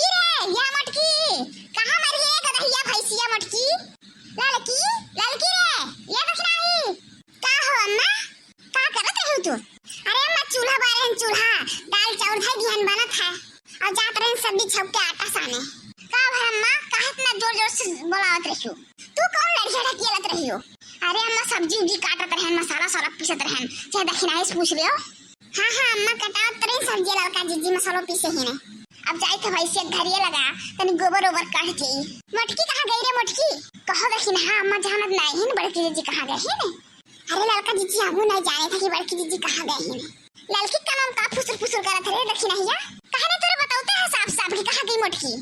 लड़की रे या मटकी कहां मर गई रे गधैया भैंसिया मटकी लड़की लड़की रे ये देख नहीं का हो अम्मा का करत है तू। अरे अम्मा चूल्हा बारे चूल्हा दाल चावल है ध्यान बनत है और जात रहे सब्जी छप के आटा साने का भाई अम्मा काहे इतना जोर जोर से बोलावत रहियो तू कौन लड़की ढकेलत रहियो। अरे अम्मा सब्जी उब्जी काटत रहन मसाला सारा पीसत रहन चाहे दखिनाइस पूछ लियो। हां हां अम्मा कटावत रही सब्जी लड़का जीजी मसाला पीसे ही ने अब जाए तो वैसे घरिए लगा तनी गोबर ओबर काट के मटकी कहां गई रे मटकी कहो दखिन। हां अम्मा जानत नहीं है बड़की जीजी कहां गई है ने। अरे लड़का जीजी हमू नहीं जाने था कि बड़की जीजी कहां गई है। लड़की का नाम का फुसुर फुसुर करत रे दखिन हिया कहां ने तोरे बताउते है साफ साफ कि कहां गई मटकी।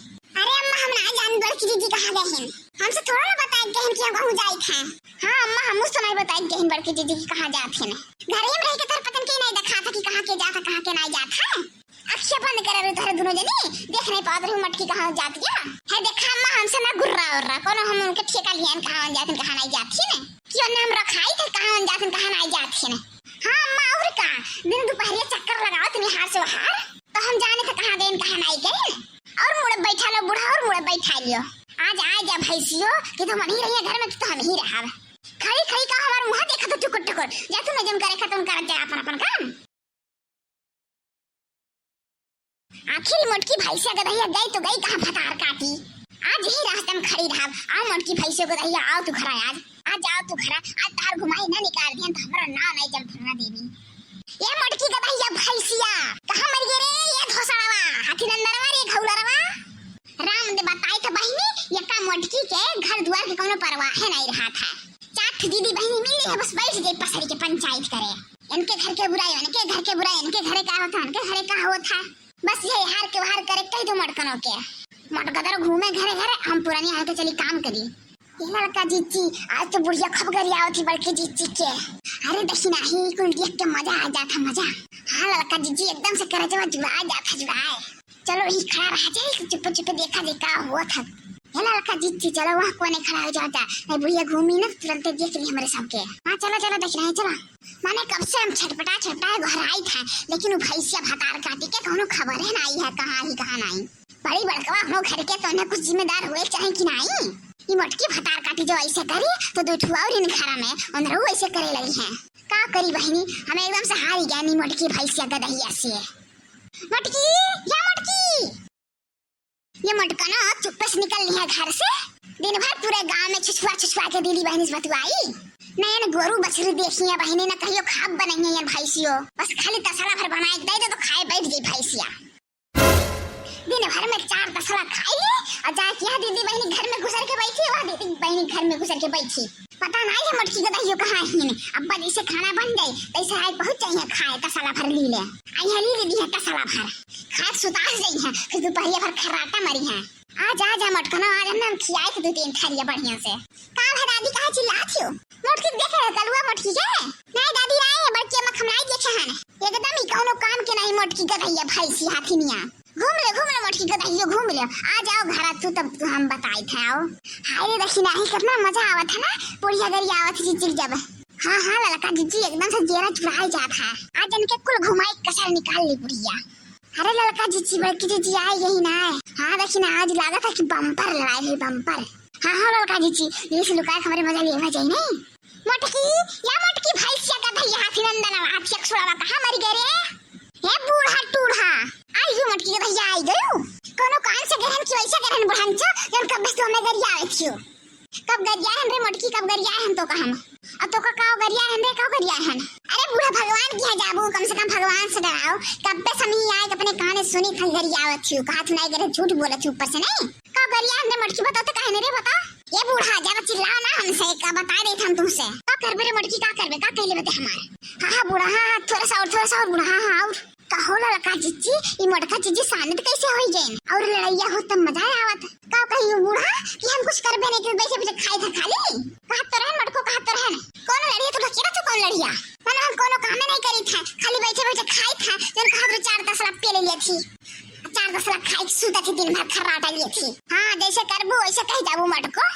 अरे अम्मा हम ना जान बड़की जीजी कहां गई है हमसे थोड़ा ना बताए के हम कि कहूं जाई था। हां अम्मा हमू से नहीं बताई के बड़की जीजी की कहां जात है घरे में रह के तर पतन के नहीं देखा था कि कहां के जाता कहां के नहीं जात है। अखियां बंद कर रे तोरे दोनों जनी देख नहीं पात रही मटकी कहां जात गया है। देखा अम्मा हमसे ना गुर्रा और रहा कोनो हम उनके ठेका लियन कहां जात कहां नहीं जात है ने क्यों नाम रखाई थे कहां जात कहां नहीं जात है ने। हां अम्मा और का दिन दोपहर चक्कर लगाओ तुम हार से बाहर तो हम जाने थे कहां गए कहां नहीं गए और मुड़े बैठा लो बूढ़ा और मुड़े बैठा लियो आज आ जा भैंसियो कि तुम नहीं रहिए घर में तो हम ही रहा खड़ी खड़ी का हमार मुंह देखा तो टुकुर टुकुर जा तू नजम करे खत्म कर दे अपन अपन काम। आखिर मोटकी भैंसिया गधैया गई तो गई कहां फटार काटी आज ही रास्ते में खड़ी रहा। आओ मोटकी भैंसिया गधैया आओ तू घर आज आओ तू घर आज तार घुमाई ना निकाल दियन तो हमरा ना नहीं जल फरना देवी। ये मोटकी गधैया भैंसिया कहां मर गई रे ये घोसड़ावा हाथी नंदरवा रे घौलरवा राम दे बताई तो बहिनी ये का मोटकी के घर द्वार के कोनो परवाह है नहीं रहा था। चाट दीदी बहनी मिली है बस बैठ गई पसरी के पंचायत करे इनके घर के बुराई इनके घर के बुराई इनके घरे का होता इनके घरे का होता बस ये हार के बाहर करे कई तो मटकनों के मटकदर घूमे घरे घरे हम पुरानी हाल के चली काम करी। ये लड़का जीजी आज तो बुढ़िया खप गई आओ थी बड़के जीजी के अरे दक्षिणा ही कुल देख के मजा आ जाता मजा। हाँ लड़का जीजी एकदम से करे जब जुड़ा जाता जुड़ाए चलो ही खड़ा रह जाए चुप चुप देखा देखा हुआ था। ये लड़का जीजी चलो वहाँ कोने खड़ा हो जाता नहीं बुढ़िया घूमी ना तुरंत देख ली हमारे सबके। हाँ चलो चलो दक्षिणा है चलो माने कब से हम छटपटा घर आई था लेकिन वो भैंसिया भतार काटी के कोनो खबर है ना आई है कहाँ नहीं बड़ी बड़कवा हम घर के तो कुछ जिम्मेदार हुए चाहे कि नहीं। ये मटकी भतार काटी जो ऐसे करी तो दो ठुआ और इन घरा में अंदर ऐसे करे लगी है का करी बहनी हमें एकदम से हार गया नी मटकी भैंसिया गधैया से। मटकी या मटकी ये मटका ना चुप्पे से निकल ली है घर से दिन भर पूरे गांव में छुछुआ के दीदी बहनी से बतवाई नया गोरू बछड़ी देखी है बहनी ना कहियो खाब बनाई है भैंसियो बस खाली तसला भर बनाए दे तो खाए बैठ गई भैंसिया दिन भर में 4 तसला खाई ले और जाके यह दीदी बहनी घर में घुसर के बैठी वह दीदी बहनी घर में घुसर के बैठी पता नहीं है मटकी गधैयो कहाँ है अब्बा जैसे खाना बन गई तैसे आए पहुंच जाइए खाए तसला भर ली ले आई ली दी है तसला भर खाए सुतास गई है फिर दोपहर भर खर्राटा मरी है आज मटकना आज हम खियाए थे 2-3 थालियां बढ़िया से का है दादी कहां चिल्लाती हो मटकी देखे कलुआ मटकी के नहीं दादी राय है बड़की अम्मा खमलाई देखे हैं एकदम ही कोनो काम के नहीं मटकी गधैया भैंसी हाथीनिया घूम ले मटकी गधैया घूम ले आ जाओ घर तू तब तो हम बताई थे आओ हाय रे दक्षिणा ही कितना मजा आवत है ना बुढ़िया गरी आवत जीजी जब। हां हां लड़का जीजी एकदम से जेरा चुराई जात है आज इनके कुल घुमाई कसर निकाल ली बुढ़िया। अरे लड़का जीजी बड़की जीजी आई यही ना है। हाँ दक्षिणा आज लगा था कि बम्पर लड़ाई हुई बम्पर। हाँ लड़का जीजी ये से लुकाए हमारे मजा लेवा जाए नहीं मटकी या मटकी भैंसिया गधैया हाथी नंदन हाथी अक्षुरावा कहां मर गए रे हे बूढ़ा टूढ़ा आई यू मटकी गधैया आई गयो कोनो कान से गहन की वैसे गहन बुढ़ान छ जन कब बस हमें गरिया आवे छियो कब गरिया है रे मटकी कब गरिया है तो कहम अब तो का गरिया है रे का गरिया है। अरे बूढ़ा भगवान की है जाबू कम से कम भगवान से डराओ कब पे समी आए अपने कान सुनी खल गरिया आवत छियो कहा तू नहीं करे झूठ बोलत छी ऊपर से नहीं का गरिया है रे मटकी बताओ तो कहने रे बता ये बूढ़ा जरा चिल्लाओ ना हमसे का बता दे हम तुमसे का करबे रे मटकी का करबे का कहले बते हमारे। हां बूढ़ा हां थोड़ा सा और बूढ़ा हां और कहो लड़का जीजी ये मटका जीजी सानत कैसे होई गई और लड़ैया हो तब मजा आवत का कहियो बूढ़ा कि हम कुछ करबे नहीं कि बैठे बैठे खाई था खाली कहा तो रहन मटको कहा तो रहन कौन लड़िया तो लकीरा तो कौन लड़िया मैंने हम कोनो काम नहीं करी था खाली बैठे बैठे खाई था जन कहा तो 4 तसला पे ले ली थी 4 दस लाख खाई सुता थी दिन भर खर्राटा लिए थी। हाँ जैसे करबो वैसे कही जाबू मटको।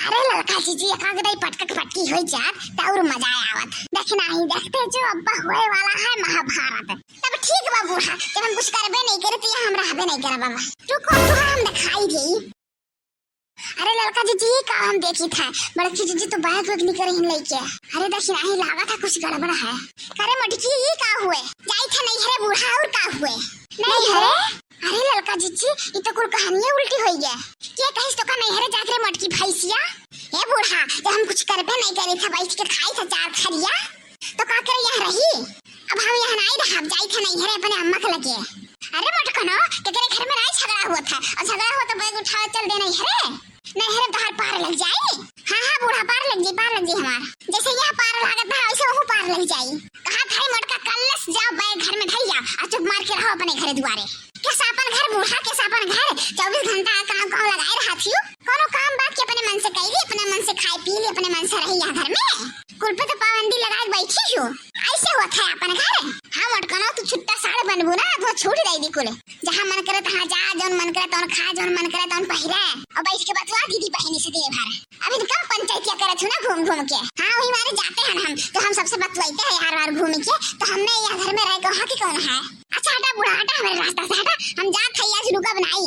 अरे लड़का जीजी एकाग दई पटक पटकी हो जात त और मजा आवत। देखना ही देखते जो अब्बा होए वाला है महाभारत। तब ठीक बा बूढ़ा जब हम कुछ करबे नहीं करे तो हम रहबे नहीं करे बाबा। रुको तो हम दिखाई दे। अरे लड़का जीजी का हम देखी था बड़की जीजी तो बैग वैग निकल रही लेके। अरे देखना ही लगा था कुछ गड़बड़ है। करे मटकी ये का हुए जाई था नहीं हरे बूढ़ा और का हुए नहीं हरे। अरे लड़का जीजी ये तो कुल कहानियां उल्टी हुई है। क्या कहिस तो का नहीं हरे जाके मटकी भैंसिया। ए बूढ़ा जब हम कुछ करबे नहीं करे था बैठ के खाई था चार खरिया तो का करे यहाँ रही। अब हम यहाँ नहीं रह जाई था नहीं हरे अपने अम्मा के लगे। अरे मटकनो तेरे घर में नहीं झगड़ा हुआ था और झगड़ा हुआ तो बैग उठा चल देना हरे नहीं हरे बाहर पार लग जाए। हाँ हाँ बूढ़ा पार लग जी हमार जैसे यहाँ पार लागत है वैसे वो पार लग जाए। कहा था मटका कल्लस जाओ बैग घर में धैया और चुप मार के रहो अपने घरे दुआरे। कैसा अपन घर बूढ़ा कैसा अपन घर 24 घंटा काम लगाए रहा थी। कोनो काम बात के अपने मन से कही अपने मन से खाई पी ली अपने मन से रही यहाँ घर में। कुल पे तो पाबंदी लगाए बैठी हूँ ऐसे होता है अपन घर। हाँ मटकनो तू छुट्टा साड़ बनबू ना तो छूट दे दी कुल जहाँ मन करे तहाँ जा जौन मन करे तौन खा जौन मन करे तौन पहिरे और बैठ के बतवा दीदी बहनी से दिन भर। अभी तो कम पंचायतिया करत हूँ ना घूम घूम के। हाँ वही मारे जाते हैं हम तो हम सबसे बतवाते हैं यार घूम के तो हमने यहाँ घर में रह के वहाँ की कौन है। अच्छा हटा बूढ़ा हटा हमारे रास्ता से हटा हम जात है आज रुका बनाई।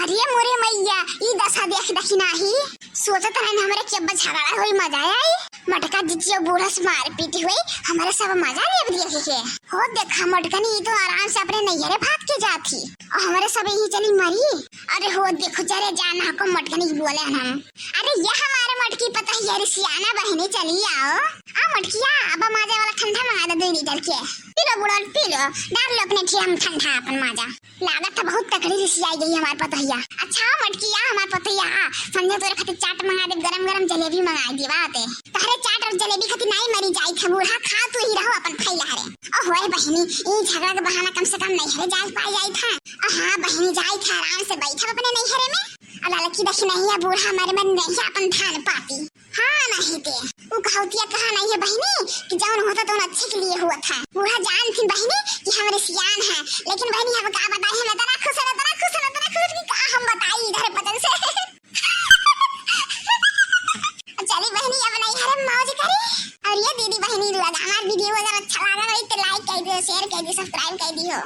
अरे मोरे मैया ये दशा देख देखी नाही सोचत है हमारे के अब्बा झगड़ा हुई मजा आई मटका जीजी और बूढ़ा से मार पीटी हुई हमारे सब मजा ले देखे के हो देखा मटकनी तो आराम से अपने नैहरे भाग के जाती और हमारे सब यही चली मरी। अरे हो देखो जरे जाना को मटकनी बोले हम। अरे ये हमारे मटकी पता है यार सियाना बहनी चली आओ आ मटकिया अब मजा वाला ठंडा मंगा दे 2 लीटर के पी लो बुढ़ा पी लो डाल लो अपने ठिया में ठंडा अपन मजा लागत तो बहुत तकड़ी रिसी आई गई हमारे पतैया। अच्छा मटकिया हमारे पतैया संजय तोरे खातिर चाट मंगा दे गरम गरम जलेबी मंगा दी बात तारे चाट और जलेबी खातिर नहीं मरी जाई था बूढ़ा खा तू ही रहो अपन खैला हरे। ओ होए बहनी ये झगड़ा के बहाना कम से कम नहीं हरे जाल पाई जाई था। हाँ बहनी जाई था आराम से बैठा अपने नहीं हरे में अला लकी दख नहीं है बूढ़ा हमारे मन नहीं अपन थान पाती। हाँ नहीं ते वो कहतिया कहा नहीं है बहनी कि जौन होता तो अच्छे के लिए हुआ था। बूढ़ा जान थी बहनी कि हमारे सियान है लेकिन बहनी हम का बताई है तना खुश की का हम बताई इधर पतन से चली बहनी अब नहीं हरे मौज करी। और ये दीदी बहनी लगा हमारा वीडियो अगर अच्छा लगा तो लाइक कर दियो शेयर कर दियो सब्सक्राइब कर दियो।